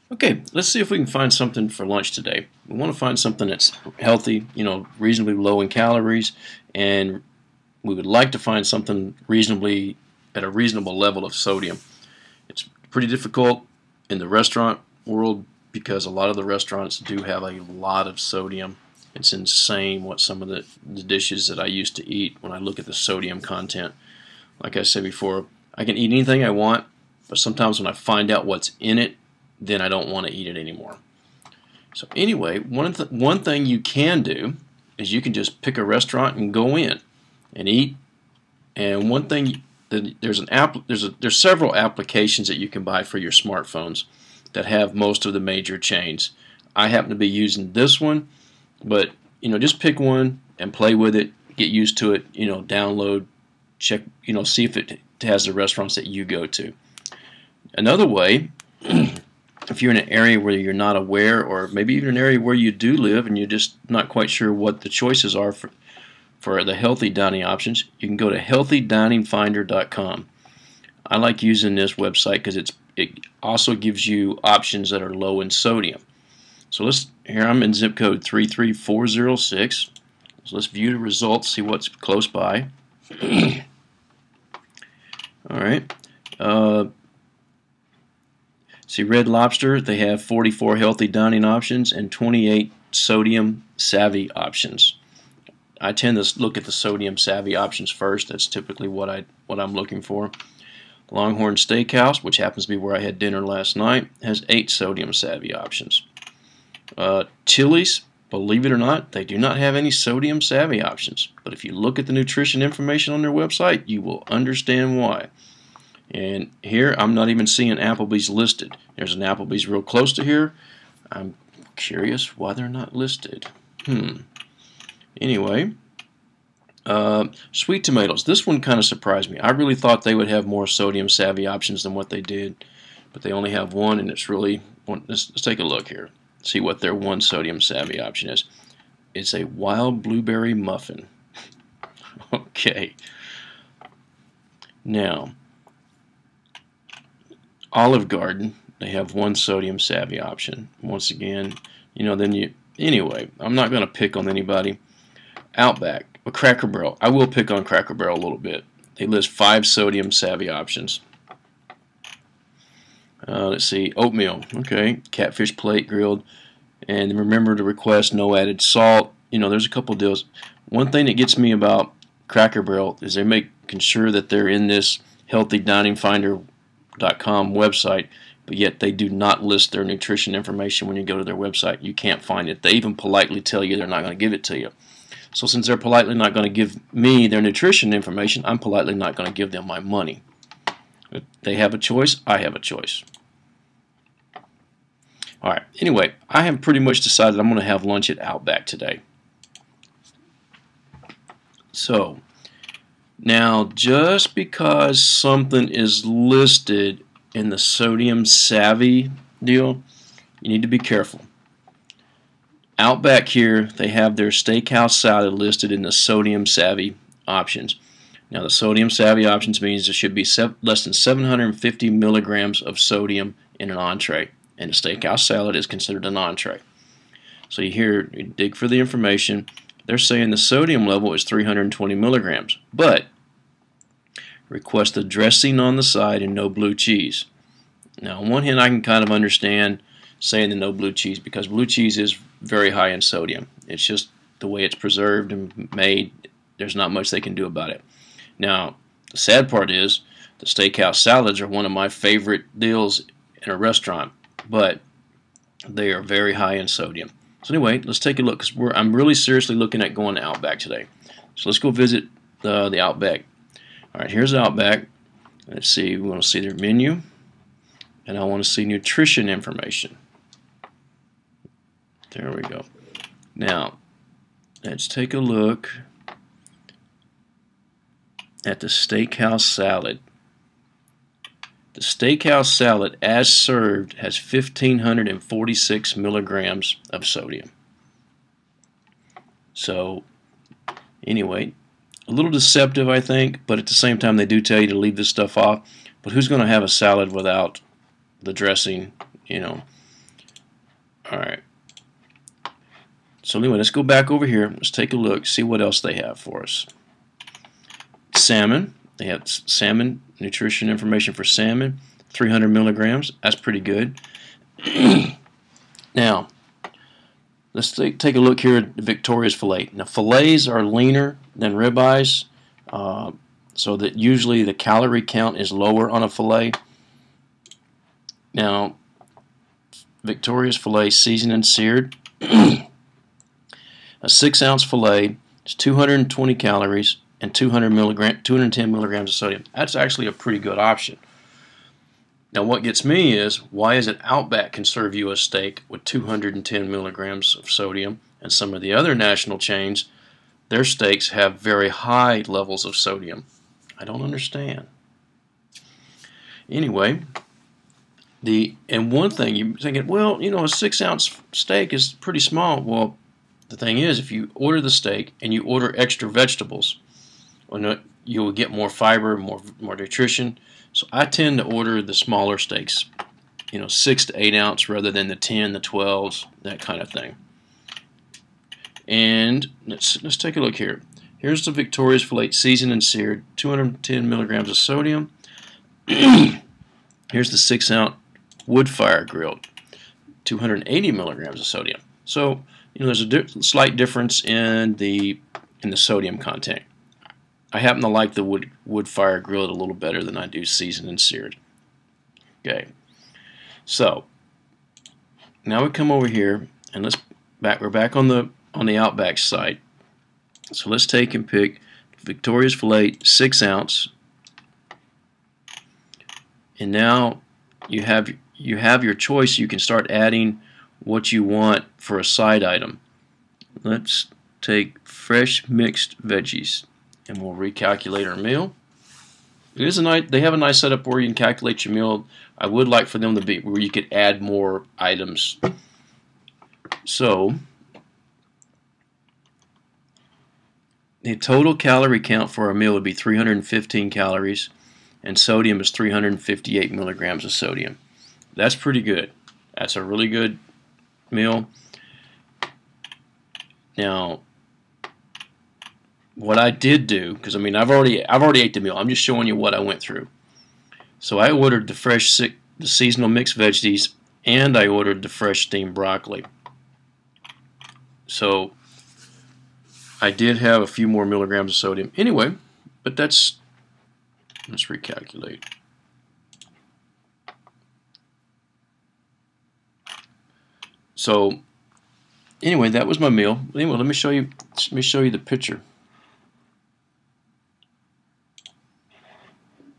Okay, let's see if we can find something for lunch today. We want to find something that's healthy, reasonably low in calories, and we would like to find something reasonably at a reasonable level of sodium. It's pretty difficult in the restaurant world because a lot of the restaurants do have a lot of sodium. It's insane what some of the dishes that I used to eat when I look at the sodium content. Like I said before, I can eat anything I want, but sometimes when I find out what's in it, then I don't want to eat it anymore. So anyway, one thing you can do is you can just pick a restaurant and go in and eat. And one thing, there's several applications that you can buy for your smartphones that have most of the major chains. I happen to be using this one, but just pick one and play with it, get used to it. Download, check, see if it has the restaurants that you go to. Another way. If you're in an area where you're not aware, or maybe even an area where you do live and you're just not quite sure what the choices are for the healthy dining options, you can go to healthydiningfinder.com. I like using this website because it also gives you options that are low in sodium. So here I'm in zip code 33406. So let's view the results, see what's close by. All right. See, Red Lobster, they have 44 healthy dining options and 28 sodium savvy options. I tend to look at the sodium savvy options first. That's typically what I'm looking for. Longhorn Steakhouse, which happens to be where I had dinner last night, has 8 sodium savvy options. Chili's, believe it or not, they do not have any sodium savvy options. But if you look at the nutrition information on their website, you will understand why. And here, I'm not even seeing Applebee's listed. There's an Applebee's real close to here. I'm curious why they're not listed. Anyway, sweet tomatoes. This one kind of surprised me. I really thought they would have more sodium savvy options than what they did, but they only have one, and it's really. Let's take a look here. See what their one sodium savvy option is. It's a wild blueberry muffin. Okay. Now, Olive Garden, they have one sodium savvy option. Once again, anyway, I'm not going to pick on anybody. Outback, or Cracker Barrel. I will pick on Cracker Barrel a little bit. They list 5 sodium savvy options. Let's see, oatmeal. Okay, catfish plate grilled. And remember to request no added salt. There's a couple deals. One thing that gets me about Cracker Barrel is they're making sure that they're in this healthydiningfinder.com website, but yet they do not list their nutrition information when you go to their website. You can't find it. They even politely tell you they're not going to give it to you. So since they're politely not going to give me their nutrition information, I'm politely not going to give them my money. If they have a choice, I have a choice. Alright, anyway, I have pretty much decided I'm going to have lunch at Outback today. So, now, just because something is listed in the sodium savvy deal, you need to be careful. Outback here, they have their steakhouse salad listed in the sodium savvy options. Now, the sodium savvy options means there should be less than 750 milligrams of sodium in an entree, and a steakhouse salad is considered an entree. So you dig for the information. They're saying the sodium level is 320 milligrams, but request the dressing on the side and no blue cheese. Now, on one hand, I can kind of understand saying the no blue cheese because blue cheese is very high in sodium. It's just the way it's preserved and made. There's not much they can do about it. Now, the sad part is the steakhouse salads are one of my favorite deals in a restaurant, but they are very high in sodium. So anyway, let's take a look because I'm really seriously looking at going to Outback today. So let's go visit the Outback. All right, here's Outback. Let's see, we want to see their menu, and I want to see nutrition information. There we go. Now, let's take a look at the steakhouse salad. The steakhouse salad, as served, has 1,546 milligrams of sodium. So, anyway, a little deceptive, I think, but at the same time, they do tell you to leave this stuff off. But who's going to have a salad without the dressing, All right. So anyway, let's go back over here. Let's take a look, see what else they have for us. Salmon. They have salmon nutrition information for salmon, 300 milligrams. That's pretty good. Now, let's take a look here at the Victoria's Filet. Now, filets are leaner than ribeyes, so that usually the calorie count is lower on a filet. Now, Victoria's Filet seasoned and seared. A 6-ounce filet is 220 calories and 210 milligrams of sodium. That's actually a pretty good option. Now, what gets me is, why is it Outback can serve you a steak with 210 milligrams of sodium, and some of the other national chains, their steaks have very high levels of sodium? I don't understand. Anyway, and one thing, you're thinking, well, you know, a 6-ounce steak is pretty small. Well, the thing is, if you order the steak and you order extra vegetables, you will get more fiber, more nutrition. So I tend to order the smaller steaks, you know, 6 to 8 ounce rather than the 10, the 12s, that kind of thing. And let's take a look here. Here's the Victoria's Filet seasoned and seared, 210 milligrams of sodium. Here's the 6-ounce wood fire grilled, 280 milligrams of sodium. So, you know, there's a slight difference in the sodium content. I happen to like the wood fire grilled a little better than I do seasoned and seared. Okay, so now we come over here and we're back on the Outback site. So let's take and pick Victoria's Filet 6-ounce, and now you have your choice. You can start adding what you want for a side item. Let's take fresh mixed veggies, and we'll recalculate our meal. It is they have a nice setup where you can calculate your meal. I would like for them to be where you could add more items. So the total calorie count for our meal would be 315 calories, and sodium is 358 milligrams of sodium. That's pretty good. That's a really good meal. Now, what I did do, because I mean I've already ate the meal. I'm just showing you what I went through. So I ordered the seasonal mixed veggies, and I ordered the fresh steamed broccoli. So I did have a few more milligrams of sodium anyway, but let's recalculate. So anyway, that was my meal. Anyway, let me show you the picture.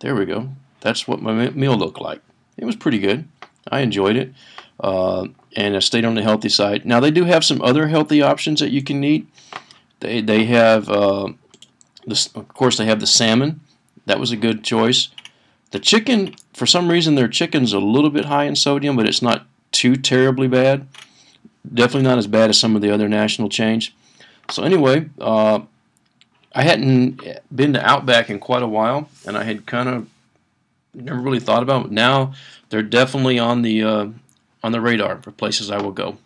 There we go. That's what my meal looked like. It was pretty good. I enjoyed it, and I stayed on the healthy side. Now they do have some other healthy options that you can eat. They have of course they have the salmon. That was a good choice. The chicken, for some reason, their chicken's a little bit high in sodium, but it's not too terribly bad. Definitely not as bad as some of the other national chains. So anyway, I hadn't been to Outback in quite a while, and I had kind of never really thought about it. Now they're definitely on the radar for places I will go.